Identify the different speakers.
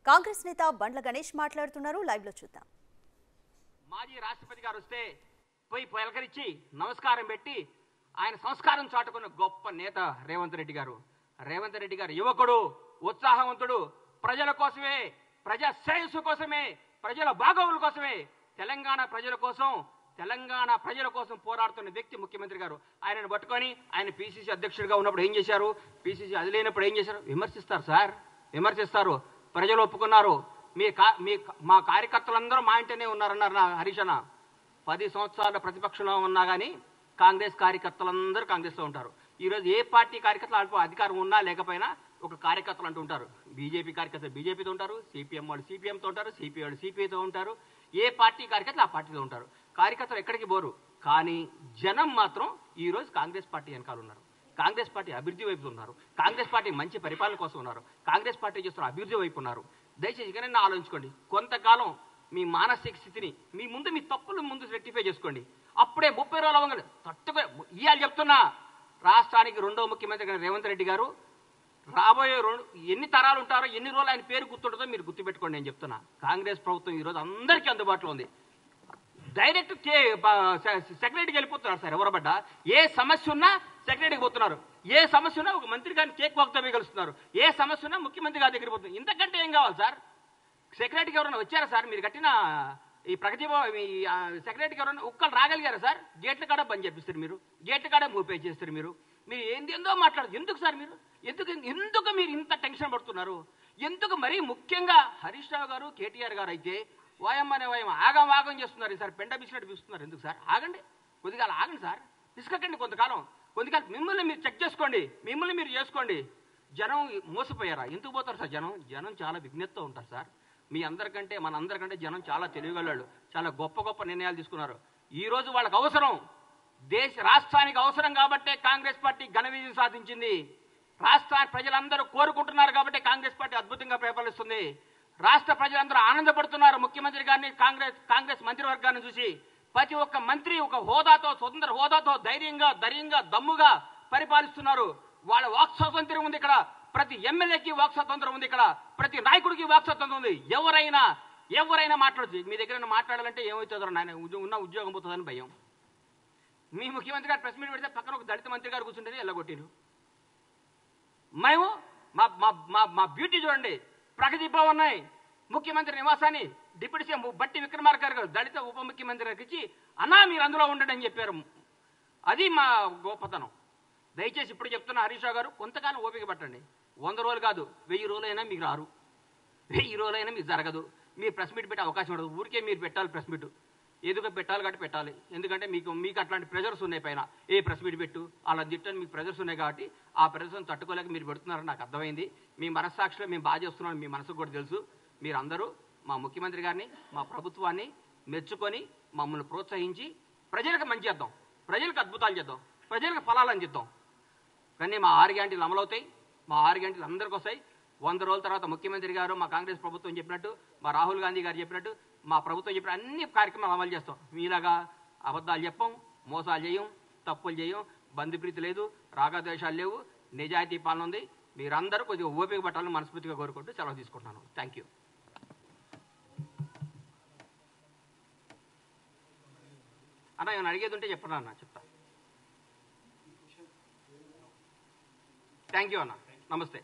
Speaker 1: కాంగ్రెస్ నేత బండ్ల గణేష్ మాట్లాడుతున్నారు. లైవ్ లో చూద్దాం.
Speaker 2: మాజీ రాష్ట్రపతి గారు వస్తే పోయి పలకరించి నమస్కారం పెట్టి ఆయన సంస్కారం చాటుకున్న గొప్ప నేత రేవంత్ రెడ్డి గారు. రేవంత్ రెడ్డి గారు యువకుడు, ఉత్సాహవంతుడు, ప్రజల కోసమే, ప్రజా శ్రేయస్సు కోసమే, ప్రజల బాగోగుల కోసమే, తెలంగాణ ప్రజల కోసం పోరాడుతున్న వ్యక్తి ముఖ్యమంత్రి గారు. ఆయనను పట్టుకొని ఆయన పిసిసి అధ్యక్షుడిగా ఉన్నప్పుడు ఏం చేశారు, పిసిసి అది లేనప్పుడు ఏం చేశారు? విమర్శిస్తారు సార్, విమర్శిస్తారు. ప్రజలు ఒప్పుకున్నారు. మా కార్యకర్తలందరూ మా ఇంటనే ఉన్నారన్నారు హరీష్ అన్న. 10 సంవత్సరాల ప్రతిపక్షంలో ఉన్నా కానీ కాంగ్రెస్ కార్యకర్తలందరూ కాంగ్రెస్లో ఉంటారు. ఈరోజు ఏ పార్టీ కార్యకర్తలు అధికారం ఉన్నా లేకపోయినా ఒక కార్యకర్తలు అంటూ ఉంటారు. బీజేపీ కార్యకర్తలు బీజేపీతో ఉంటారు, సిపిఎం వాళ్ళు సిపిఎంతో ఉంటారు, సిపిఐ వాళ్ళు సిపిఐతో ఉంటారు. ఏ పార్టీ కార్యకర్తలు ఆ పార్టీతో ఉంటారు. కార్యకర్తలు ఎక్కడికి పోరు. కానీ జనం మాత్రం ఈరోజు కాంగ్రెస్ పార్టీ వెనకాల ఉన్నారు. కాంగ్రెస్ పార్టీ అభివృద్ధి వైపు ఉన్నారు. కాంగ్రెస్ పార్టీ మంచి పరిపాలన కోసం ఉన్నారు. కాంగ్రెస్ పార్టీ చేస్తున్న అభివృద్ధి వైపు ఉన్నారు. దయచేసి ఇకనైనా ఆలోచించుకోండి. కొంతకాలం మీ మానసిక స్థితిని మీ తప్పులు ముందు రెక్టిఫై చేసుకోండి. అప్పుడే 30 రోజులు అవ్వగానే ఇవాళ చెప్తున్నా, రాష్ట్రానికి రెండో ముఖ్యమంత్రి రేవంత్ రెడ్డి గారు రాబోయే ఎన్ని తరాలు ఉంటారో, ఎన్ని రోజులు ఆయన పేరు గుర్తుంటుందో మీరు గుర్తుపెట్టుకోండి. నేను చెప్తున్నా, కాంగ్రెస్ ప్రభుత్వం ఈరోజు అందరికీ అందుబాటులో ఉంది. డైరెక్ట్ సెక్రటరీకి వెళ్ళిపోతున్నారు సార్. ఎవరబడ్డా ఏ సమస్య ఉన్నా సెక్రటరీకి పోతున్నారు. ఏ సమస్య ఉన్నా ఒక మంత్రి గారిని కేక్ వాక్తో కలుస్తున్నారు. ఏ సమస్య ఉన్నా ముఖ్యమంత్రి గారి దగ్గర పోతున్నారు. ఇంతకంటే ఏం కావాలి సార్? సెక్రటరీకి ఎవరైనా వచ్చారా సార్? మీరు కట్టిన ఈ ప్రగతి సెక్రటరీకి ఎవరైనా ఒక్కళ్ళు రాగలిగారా సార్? గేట్ల కాడ బంద్ చేపిస్తారు మీరు, గేట్ల కాడ మూపే చేస్తారు మీరు. మీరు ఏందో మాట్లాడదు. ఎందుకు సార్ మీరు ఎందుకు మీరు ఇంత టెన్షన్ పడుతున్నారు? ఎందుకు? మరీ ముఖ్యంగా హరీష్ రావు గారు, కేటీఆర్ గారు అయితే వాయమ్మనే వాయం ఆగం చేస్తున్నారు సార్. పెండ బిసినట్టు పిలుస్తున్నారు. ఎందుకు సార్? ఆగండి, కొద్దిగా ఆగండి సార్. పిసుకకండి కొంతకాలం. మిమ్మల్ని మీరు చెక్ చేసుకోండి, మిమ్మల్ని మీరు చేసుకోండి. జనం మోసపోయారా? ఎందుకు పోతారు సార్? జనం చాలా విజ్ఞతతో ఉంటారు సార్. మన అందరికంటే జనం చాలా తెలివిగలవాళ్ళు. చాలా గొప్ప నిర్ణయాలు తీసుకున్నారు. ఈ రోజు వాళ్ళకి అవసరం, రాష్ట్రానికి అవసరం కాబట్టే కాంగ్రెస్ పార్టీ ఘన విజయం సాధించింది. రాష్ట్ర ప్రజలందరూ కోరుకుంటున్నారు కాబట్టి కాంగ్రెస్ పార్టీ అద్భుతంగా పరిపాలిస్తుంది. రాష్ట్ర ప్రజలందరూ ఆనందపడుతున్నారు ముఖ్యమంత్రి గారిని, కాంగ్రెస్ మంత్రివర్గాన్ని చూసి. ప్రతి ఒక్క మంత్రి ఒక హోదాతో, స్వతంత్ర హోదాతో ధైర్యంగా దమ్ముగా పరిపాలిస్తున్నారు. వాళ్ళ వాక్ స్వాతంత్ర్యం ఉంది ఇక్కడ. ప్రతి ఎమ్మెల్యేకి వాక్ స్వాతంత్రం ఉంది ఇక్కడ. ప్రతి నాయకుడికి వాక్ స్వాతంత్రం ఉంది. ఎవరైనా మాట్లాడచ్చు. మీ దగ్గర మాట్లాడాలంటే ఏమవుతుందో నాయన, ఉన్న ఉద్యోగం పోతుందని భయం. మీ ముఖ్యమంత్రి గారు ప్రెస్ మీట్ పెడితే పక్కన ఒక దళిత మంత్రి గారు కూర్చుంటే ఎల్లగొట్టిను. మేము మా బ్యూటీ చూడండి. ప్రగతి భవన్ ముఖ్యమంత్రి నివాసాన్ని డిప్యూటీ సీఎం బట్టి విక్రమార్క గారు దళిత ఉప ముఖ్యమంత్రి గారికి ఇచ్చి, అన్నా మీరు అందులో ఉండండి అని చెప్పారు. అది మా గొప్పతనం. దయచేసి ఇప్పుడు చెప్తున్న హరీష్ రావు గారు, కొంతకాలం ఓపిక పట్టండి. 100 రోజులు కాదు, 1000 రోజులైనా మీకు రారు. 1000 రోజులైనా మీకు జరగదు. మీరు ప్రెస్ మీట్ పెట్టే అవకాశం ఉండదు. ఊరికే మీరు పెట్టాలి ప్రెస్ మీట్. ఏదో పెట్టాలి కాబట్టి పెట్టాలి. ఎందుకంటే మీకు అట్లాంటి ప్రెజర్స్ ఉన్నాయి పైన. ఏ ప్రెస్ మీట్ పెట్టు అలా తిట్టని మీకు ప్రెజర్స్ ఉన్నాయి కాబట్టి ఆ ప్రెజర్స్ని తట్టుకోలేక మీరు పెడుతున్నారని నాకు అర్థమైంది. మీ మనస్సాక్షిలో మేము బాగా చేస్తున్నాం, మీ మనసుకు కూడా తెలుసు. మీరందరూ మా ముఖ్యమంత్రి గారిని, మా ప్రభుత్వాన్ని మెచ్చుకొని మమ్మల్ని ప్రోత్సహించి ప్రజలకు మంచి చేద్దాం, ప్రజలకు అద్భుతాలు చేద్దాం, ప్రజలకు ఫలాలు అందిద్దాం. కానీ మా 6 గ్యారెంటీలు అమలవుతాయి. మా 6 గ్యారెంటీలు అందరికీ వస్తాయి. 100 రోజుల తర్వాత ముఖ్యమంత్రి గారు, మా కాంగ్రెస్ ప్రభుత్వం చెప్పినట్టు, మా రాహుల్ గాంధీ గారు చెప్పినట్టు, మా ప్రభుత్వం చెప్పిన అన్ని కార్యక్రమాలు అమలు చేస్తాం. మీలాగా అబద్ధాలు చెప్పం, మోసాలు చేయం, తప్పులు చేయం, బంధుప్రీతి లేదు, రాగద్వేషాలు లేవు, నిజాయితీ పాలన ఉంది. మీరందరూ కొద్దిగా ఓపిక పట్టాలని మనస్ఫూర్తిగా కోరుకుంటూ సెలవు తీసుకుంటున్నాను. Thank you. అన్న ఏమైనా అడిగేది ఉంటే చెప్పండి అన్న, చెప్తా. థ్యాంక్ యూ అన్న, నమస్తే.